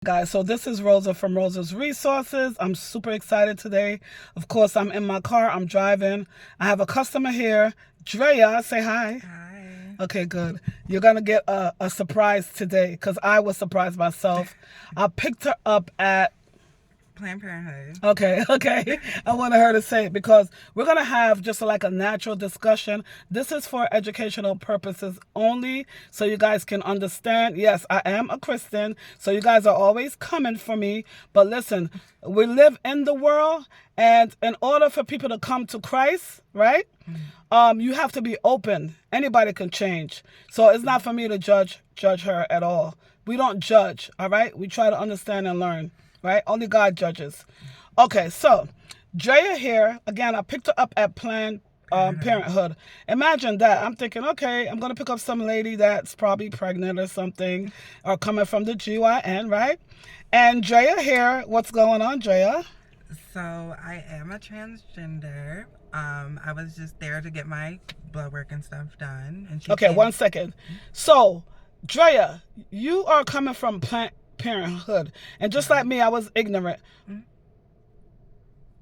Guys, so this is Rosa from Rosa's Resources. I'm super excited today. Of course, I'm in my car. I'm driving. I have a customer here. Drea, say hi. Hi. Okay, good. You're going to get a surprise today because I was surprised myself. I picked her up at Planned Parenthood. Okay. I wanted her to say it because we're going to have just like a natural discussion. This is for educational purposes only, so you guys can understand. Yes, I am a Christian, so you guys are always coming for me. But listen, we live in the world, and in order for people to come to Christ, right? You have to be open. Anybody can change. So it's not for me to judge her at all. We don't judge, all right? We try to understand and learn, right? Only God judges. Okay, so Drea here, again, I picked her up at Planned Parenthood. Imagine that. I'm thinking, okay, I'm going to pick up some lady that's probably pregnant or something, or coming from the GYN, right? And Drea here, what's going on, Drea? So I am a transgender. I was just there to get my blood work and stuff done, and she Okay, came. 1 second. So, Drea, you are coming from Planned Parenthood, and just like me, I was ignorant. Mhm.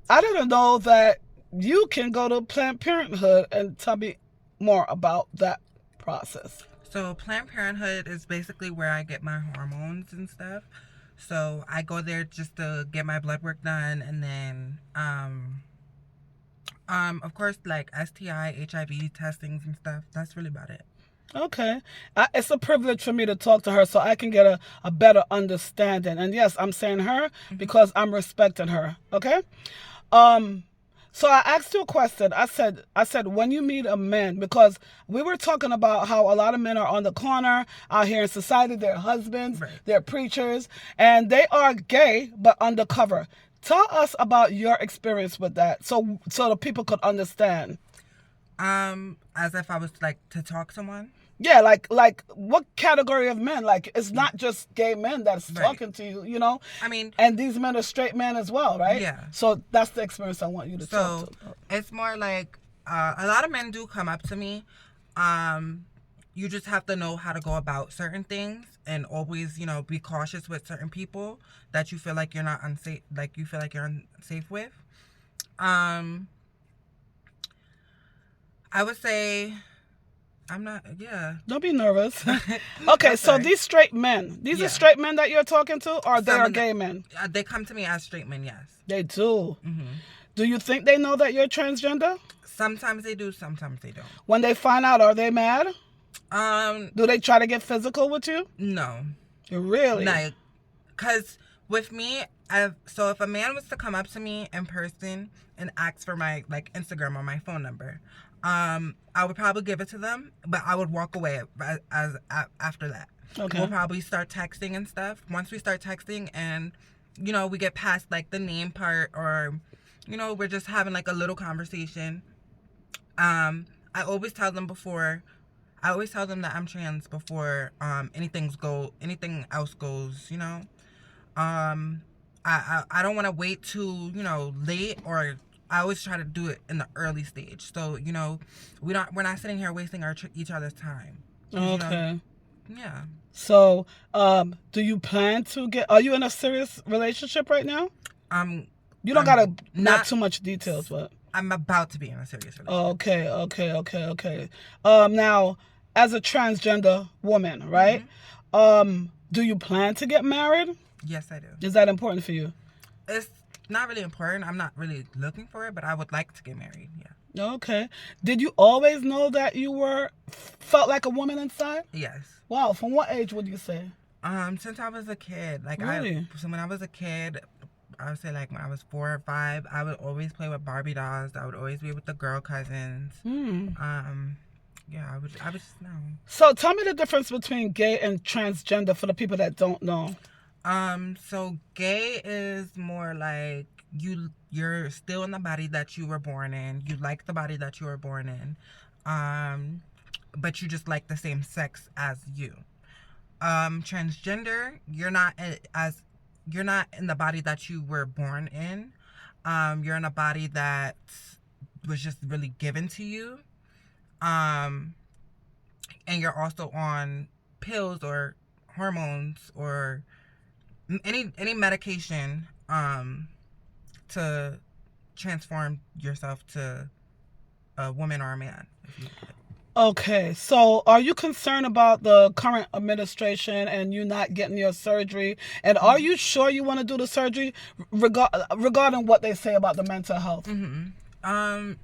I didn't know that you can go to Planned Parenthood, and tell me more about that process. So Planned Parenthood is basically where I get my hormones and stuff. So I go there just to get my blood work done, and then of course, like STI, HIV testings and stuff. That's really about it. Okay. It's a privilege for me to talk to her so I can get a better understanding. And yes, I'm saying her because I'm respecting her. Okay? Um, so I asked you a question. I said, when you meet a man, because we were talking about how a lot of men are on the corner out here in society, they're husbands, Right. they're preachers, and they are gay but undercover. Tell us about your experience with that, so the people could understand. As if I was like to talk to someone. Yeah, like what category of men? Like it's not just gay men that's Right. talking to you, you know? I mean, And these men are straight men as well, right? yeah. So that's the experience I want you to talk So to. it's more like a lot of men do come up to me. Um, you just have to know how to go about certain things and always, be cautious with certain people that you feel like you're not unsafe, like you feel like you're unsafe with. Um, I would say I'm not. Yeah. Don't be nervous. Okay, That's so right. these are Yeah. straight men that you're talking to, or they Some are of the, gay men? they come to me as straight men. Yes. They do. Hmm. Do you think they know that you're transgender? Sometimes they do. Sometimes they don't. When they find out, are they mad? Um, Do they try to get physical with you? no. Really? Like, cause with me, so if a man was to come up to me in person and ask for my like Instagram or my phone number, I would probably give it to them, but I would walk away after that. Okay. We'll probably start texting and stuff. Once we start texting and we get past like the name part, or we're just having like a little conversation. I always tell them before. I always tell them that I'm trans before anything else goes. I don't want to wait too late, or I always try to do it in the early stage. So we're not sitting here wasting each other's time. 'Cause, Okay. yeah. So, do you plan to get? Are you in a serious relationship right now? I'm You don't I'm gotta not not. too much details, but I'm about to be in a serious relationship. okay. Now, as a transgender woman, right? Hmm. Do you plan to get married? Yes, I do. Is that important for you? It's not really important. I'm not really looking for it, but I would like to get married. Yeah. Okay. Did you always know that you felt like a woman inside? Yes. Wow. From what age would you say? Since I was a kid, like Really? so when I was a kid, I would say like when I was 4 or 5, I would always play with Barbie dolls. I would always be with the girl cousins. Hmm. Um, yeah, I was just no. So tell me the difference between gay and transgender for the people that don't know. So gay is more like you're still in the body that you were born in. You like the body that you were born in. But you just like the same sex as you. Transgender, you're not in the body that you were born in. You're in a body that was just really given to you. Um, and you're also on pills or hormones or any medication to transform yourself to a woman or a man. If you, Okay, so are you concerned about the current administration and you not getting your surgery? And are you sure you want to do the surgery regarding what they say about the mental health? I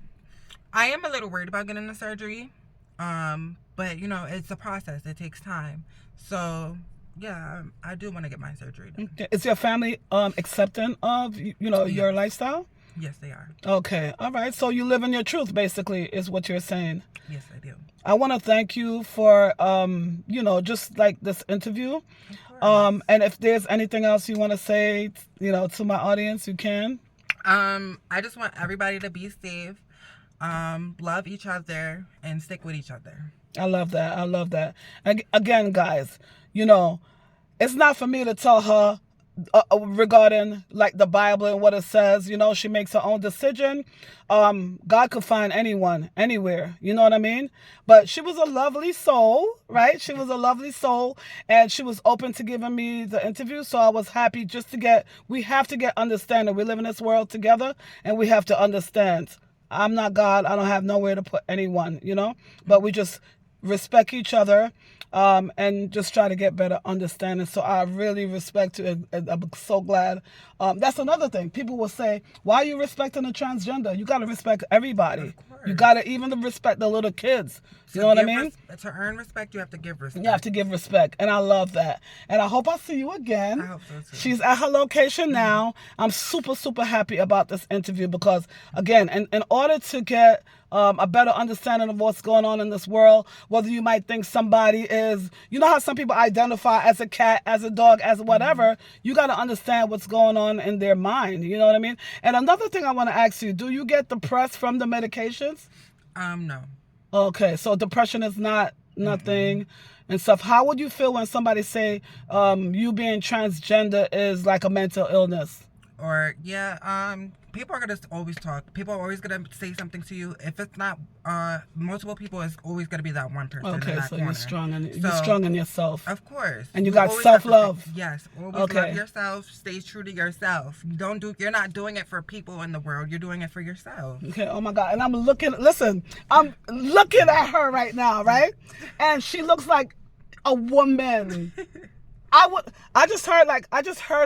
am a little worried about getting the surgery, but you know it's a process. It takes time. So yeah, I do want to get my surgery done. Okay. Is your family accepting of your Yes. lifestyle? Yes, they are. Okay, all right. So you live in your truth, basically, is what you're saying. Yes, I do. I want to thank you for just like this interview. Of course. And if there's anything else you want to say, to my audience, you can. I just want everybody to be safe, love each other, and stick with each other. I love that. I love that. Again, guys, it's not for me to tell her regarding like the Bible and what it says. She makes her own decision. God could find anyone, anywhere. You know what I mean? But she was a lovely soul, right? She was a lovely soul, and she was open to giving me the interview. So I was happy we have to get understanding. We live in this world together, and we have to understand. I'm not God. I don't have nowhere to put anyone, but we just respect each other, and just try to get better understanding. So I really respect you, and I'm so glad. That's another thing. People will say, why are you respecting a transgender? You got to respect everybody. Of course. You got to even respect the little kids. You know what I mean? To earn respect, you have to give respect. You have to give respect, and I love that. And I hope I see you again. I hope so too. She's at her location now. I'm super, super happy about this interview because, again, in order to get a better understanding of what's going on in this world, whether you might think somebody is, how some people identify as a cat, as a dog, as whatever, you got to understand what's going on in their mind. You know what I mean? And another thing I want to ask you, do you get depressed from the medications? No. Okay, so depression is not nothing and stuff. How would you feel when somebody say you being transgender is like a mental illness? Or people are gonna always talk. People are always gonna say something to you. If it's not multiple people, it's always gonna be that one person. Okay, in that so corner. you're strong in yourself. Of course. And you got self-love. Yes. Always Okay. love yourself. Stay true to yourself. You're not doing it for people in the world. You're doing it for yourself. Okay, oh my God. And I'm looking at her right now, right? And she looks like a woman. I just heard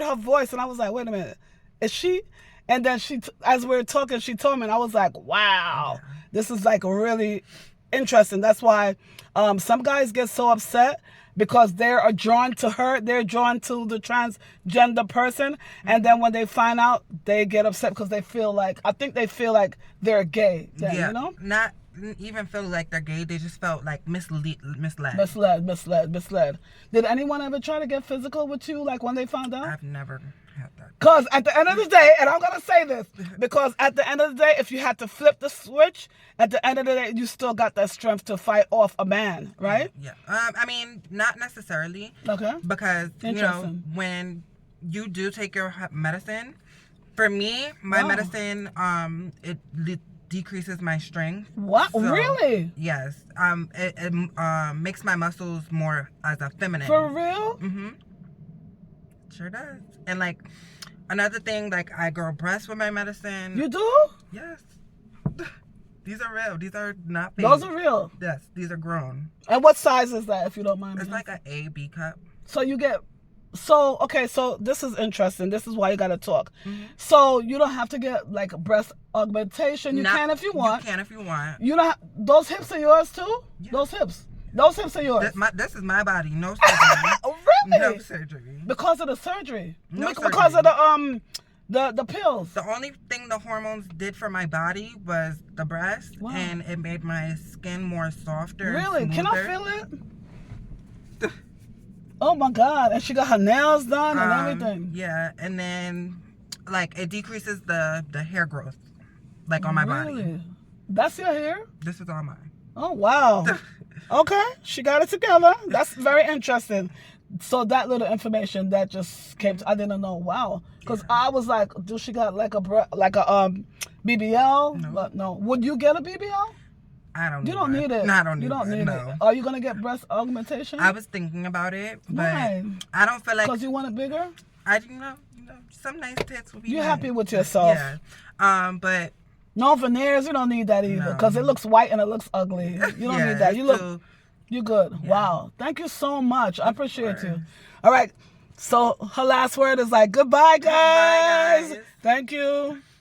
her voice and I was like, wait a minute, is she? And then as we were talking, she told me, and I was like, wow, this is like really interesting. That's why some guys get so upset because they are drawn to her. They're drawn to the transgender person. And then when they find out, they get upset because they feel like they're gay. Then, Not even feel like they're gay. They just felt like misled. Did anyone ever try to get physical with you, like when they found out? I've never had that. Because at the end of the day, and I'm going to say this, because at the end of the day, if you had to flip the switch, at the end of the day, you still got that strength to fight off a man, right? Yeah. I mean, not necessarily. Okay. Because, when you do take your medicine, for me, my medicine, it decreases my strength. What? So, really? Yes. It makes my muscles more as a feminine. For real? Mm-hmm. Sure does. And like another thing, like I grow breasts with my medicine. You do? Yes. These are real. These are not fake. Those are real? Yes. These are grown. And what size is that, if you don't mind? It's like an A-B cup. So you get... So this is interesting. This is why you got to talk. Mm-hmm. So you don't have to get like breast augmentation. You can if you want. You can if you want. You don't. Those hips are yours too? Yeah. Those hips are yours. This is my body. No surgery. Really? No surgery. Because of the surgery? No surgery. Because of the pills? The only thing the hormones did for my body was the breast. Wow. And it made my skin more softer. Really? And can I feel it? Oh my God. And she got her nails done and everything. Yeah. And then like it decreases the hair growth. Like on my body. That's your hair? This is all mine. Oh wow. Okay. She got it together. That's very interesting. So that little information that just came I didn't know. Wow. Because I was like, do she got like a BBL? No. But no. Would you get a BBL? I don't need it. You don't need it. No, I don't need it. You don't need no. it. Are you going to get breast augmentation? I was thinking about it, but Why? I don't feel like... Because you want it bigger? I some nice tits will be You're nice. happy with yourself. Yeah. But no veneers. You don't need that either because it looks white and it looks ugly. You don't need that. You good. Yeah. Wow. Thank you so much. I appreciate you. All right. So her last word is like, goodbye, guys. Goodbye, guys. Thank you.